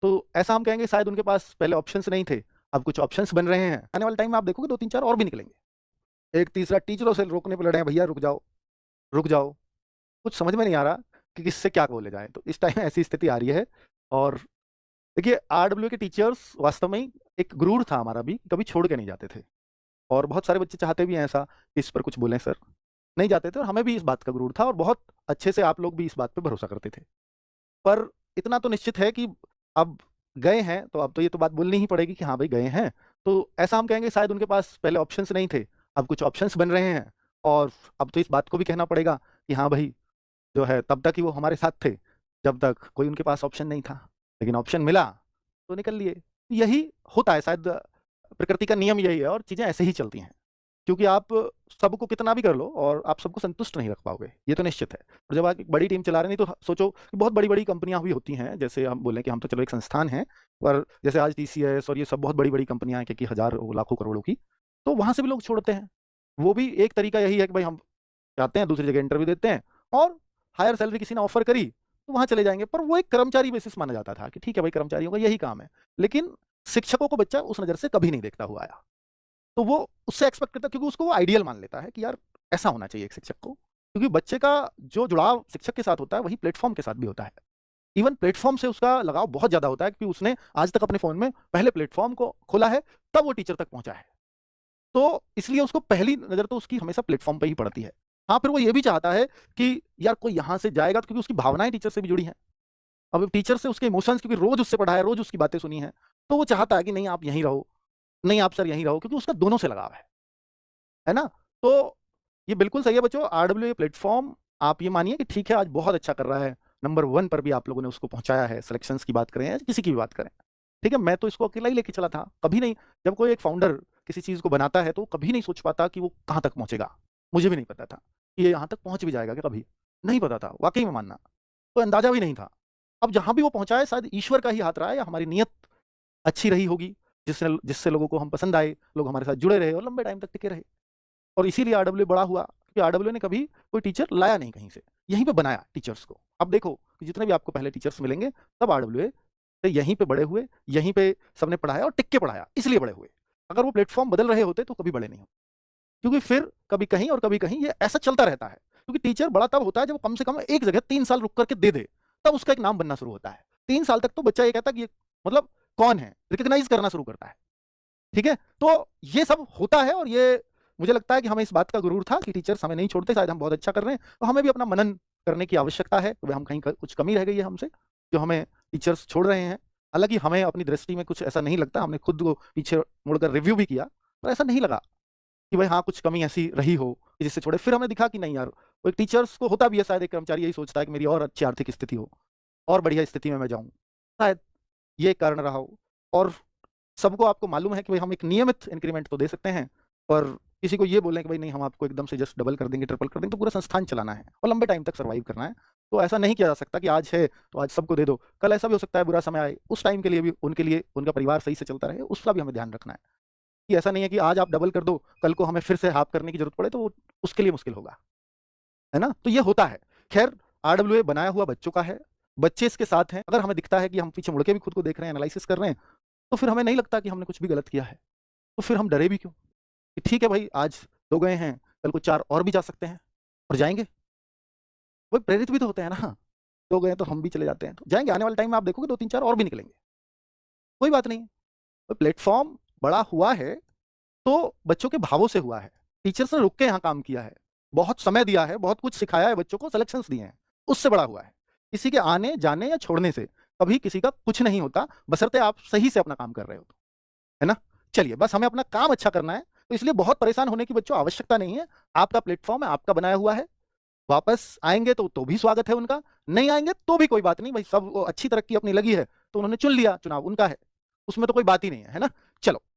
तो ऐसा हम कहेंगे शायद उनके पास पहले ऑप्शंस नहीं थे, अब कुछ ऑप्शंस बन रहे हैं। आने वाले टाइम में आप देखोगे 2-3-4 और भी निकलेंगे। एक तीसरा टीचरों से रोकने पे लड़े हैं, भैया रुक जाओ, रुक जाओ। कुछ समझ में नहीं आ रहा कि किससे क्या बोले जाए। तो इस टाइम ऐसी स्थिति आ रही है। और देखिए आरडब्ल्यू के टीचर्स वास्तव में ही एक गुरूर था हमारा भी, कभी छोड़ के नहीं जाते थे। और बहुत सारे बच्चे चाहते भी हैं ऐसा कि इस पर कुछ बोलें सर, नहीं जाते थे। और हमें भी इस बात का गुरूर था और बहुत अच्छे से आप लोग भी इस बात पे भरोसा करते थे। पर इतना तो निश्चित है कि अब गए हैं तो अब तो ये तो बात बोलनी ही पड़ेगी कि हाँ भाई गए हैं। तो ऐसा हम कहेंगे शायद उनके पास पहले ऑप्शंस नहीं थे, अब कुछ ऑप्शंस बन रहे हैं। और अब तो इस बात को भी कहना पड़ेगा कि हाँ भाई जो है तब तक ही वो हमारे साथ थे जब तक कोई उनके पास ऑप्शन नहीं था। लेकिन ऑप्शन मिला तो निकल लिए। यही होता है शायद, प्रकृति का नियम यही है और चीज़ें ऐसे ही चलती हैं। क्योंकि आप सबको कितना भी कर लो और आप सबको संतुष्ट नहीं रख पाओगे, ये तो निश्चित है। और जब आप एक बड़ी टीम चला रहे हैं नहीं तो सोचो कि बहुत बड़ी-बड़ी कंपनियाँ भी होती हैं, जैसे हम बोलें कि हम तो चलो एक संस्थान है, पर जैसे आज टीसीएस और ये सब बहुत बड़ी-बड़ी कंपनियाँ हैं कि हज़ारों लाखों करोड़ों की, तो वहाँ से भी लोग छोड़ते हैं। वो भी एक तरीका यही है कि भाई हम जाते हैं दूसरी जगह इंटरव्यू देते हैं और हायर सैलरी किसी ने ऑफर करी तो वहाँ चले जाएँगे। पर वो एक कर्मचारी बेसिस माना जाता था कि ठीक है भाई कर्मचारियों का यही काम है। लेकिन शिक्षकों को बच्चा उस नज़र से कभी नहीं देखता हुआ आया। तो वो उससे एक्सपेक्ट करता है क्योंकि उसको वो आइडियल मान लेता है कि यार ऐसा होना चाहिए एक शिक्षक को। क्योंकि बच्चे का जो जुड़ाव शिक्षक के साथ होता है वही प्लेटफ़ॉर्म के साथ भी होता है। इवन प्लेटफ़ॉर्म से उसका लगाव बहुत ज़्यादा होता है कि उसने आज तक अपने फ़ोन में पहले प्लेटफ़ॉर्म को खोला है, तब वो टीचर तक पहुँचा है। तो इसलिए उसको पहली नज़र तो उसकी हमेशा प्लेटफ़ॉर्म पे ही पड़ती है। हाँ, फिर वो ये भी चाहता है कि यार कोई यहाँ से जाएगा तो क्योंकि उसकी भावनाएँ टीचर से भी जुड़ी हैं। अब टीचर से उसके इमोशंस क्योंकि रोज़ उससे पढ़ा है, रोज़ उसकी बातें सुनी हैं, तो वो चाहता है कि नहीं आप यहीं रहो, नहीं आप सर यहीं रहो क्योंकि उसका दोनों से लगाव है ना? तो ये बिल्कुल सही है बच्चों, आरडब्ल्यूए प्लेटफ़ॉर्म आप ये मानिए कि ठीक है आज बहुत अच्छा कर रहा है, नंबर 1 पर भी आप लोगों ने उसको पहुँचाया है, सिलेक्शंस की बात करें या किसी की भी बात करें। ठीक है, मैं तो इसको अकेला ही लेके चला था, कभी नहीं। जब कोई एक फाउंडर किसी चीज़ को बनाता है तो कभी नहीं सोच पाता कि वो कहाँ तक पहुँचेगा। मुझे भी नहीं पता था कि ये यहाँ तक पहुँच भी जाएगा क्या कभी? नहीं पता था, वाक़ई में मानना, कोई अंदाज़ा भी नहीं था। अब जहाँ भी वो पहुँचा है शायद ईश्वर का ही हाथ रहा है या हमारी नीयत अच्छी रही होगी, जिससे लोगों को हम पसंद आए, लोग हमारे साथ जुड़े रहे और लंबे टाइम तक टिके रहे। और इसीलिए आरडब्ल्यू बड़ा हुआ क्योंकि आरडब्ल्यू ने कभी कोई टीचर लाया नहीं कहीं से, यहीं पे बनाया टीचर्स को। अब देखो कि जितने भी आपको पहले टीचर्स मिलेंगे, सब आरडब्ल्यू से यहीं पे बड़े हुए, यहीं पे सबने पढ़ाया और टिक के पढ़ाया, इसलिए बड़े हुए। अगर वो प्लेटफ़ॉर्म बदल रहे होते तो कभी बड़े नहीं होते। क्योंकि फिर कभी कहीं और कभी कहीं ये ऐसा चलता रहता है। क्योंकि टीचर बड़ा तब होता है जब वो कम से कम एक जगह 3 साल रुक करके दे दे, तब उसका एक नाम बनना शुरू होता है। 3 साल तक तो बच्चा ये कहता है कि ये मतलब कौन है? रिकॉग्नाइज़ करना शुरू करता है। ठीक है? तो ये सब होता है और ये मुझे लगता है कि हमें इस बात का गुरूर था कि टीचर्स हमें नहीं छोड़ते, शायद हम बहुत अच्छा कर रहे हैं, तो हमें भी अपना मनन करने की आवश्यकता है। तो हम कहीं क कुछ कमी रह गई है हमसे, जो हमें टीचर्स छोड़ रहे हैं। हालाँकि हमें अपनी दृष्टि में कुछ ऐसा नहीं लगता, हमने खुद को पीछे मुड़कर रिव्यू भी किया, पर ऐसा नहीं लगा कि भाई हाँ, कुछ कमी ऐसी रही हो कि जिससे छोड़े। फिर हमें दिखा कि नहीं यार, वो एक टीचर्स को होता भी है शायद एक कर्मचारी यही सोचता है कि मेरी और अच्छी आर्थिक स्थिति हो, और बढ़िया स्थिति में मैं जाऊँ। शायद ये एक कारण रहा हो। और सबको आपको मालूम है कि भाई हम एक नियमित इंक्रीमेंट तो दे सकते हैं, पर किसी को ये बोलें कि भाई नहीं हम आपको एकदम से जस्ट डबल कर देंगे, ट्रिपल कर देंगे, तो पूरा संस्थान चलाना है और लंबे टाइम तक सर्वाइव करना है। तो ऐसा नहीं किया जा सकता कि आज है तो आज सबको दे दो। कल ऐसा भी हो सकता है बुरा समय आए, उस टाइम के लिए भी उनके लिए उनका परिवार सही से चलता रहे, उसका भी हमें ध्यान रखना है। कि ऐसा नहीं है कि आज आप डबल कर दो, कल को हमें फिर से हाफ करने की ज़रूरत पड़े तो वो उसके लिए मुश्किल होगा। है ना? तो ये होता है। ख़ैर आरडब्ल्यूए बनाया हुआ बच्चों का है, बच्चे इसके साथ हैं। अगर हमें दिखता है कि हम पीछे मुड़ के भी खुद को देख रहे हैं, एनालिसिस कर रहे हैं, तो फिर हमें नहीं लगता कि हमने कुछ भी गलत किया है। तो फिर हम डरे भी क्यों? कि ठीक है भाई आज 2 गए हैं, कल को 4 और भी जा सकते हैं और जाएँगे। वो प्रेरित भी तो होते हैं ना, 2 गए तो हम भी चले जाते हैं, तो जाएँगे। आने वाले टाइम में आप देखोगे 2-3-4 और भी निकलेंगे, कोई बात नहीं। तो प्लेटफ़ॉर्म बड़ा हुआ है, तो बच्चों के भावों से हुआ है। टीचर्स ने रुक के यहाँ काम किया है, बहुत समय दिया है, बहुत कुछ सिखाया है बच्चों को, सिलेक्शंस दिए हैं, उससे बड़ा हुआ है। किसी के आने, जाने या छोड़ने से कभी किसी का कुछ नहीं होता, बशर्ते आप सही से अपना काम कर रहे हो तो। है ना? चलिए बस हमें अपना काम अच्छा करना है, तो इसलिए बहुत परेशान होने की बच्चों आवश्यकता नहीं है। आपका प्लेटफ़ॉर्म है, आपका बनाया हुआ है। वापस आएँगे तो भी स्वागत है उनका, नहीं आएँगे तो भी कोई बात नहीं, भाई सब अच्छी तरक्की अपनी लगी है, तो उन्होंने चुन लिया, चुनाव उनका है। उसमें तो कोई बात ही नहीं है, है ना? चलो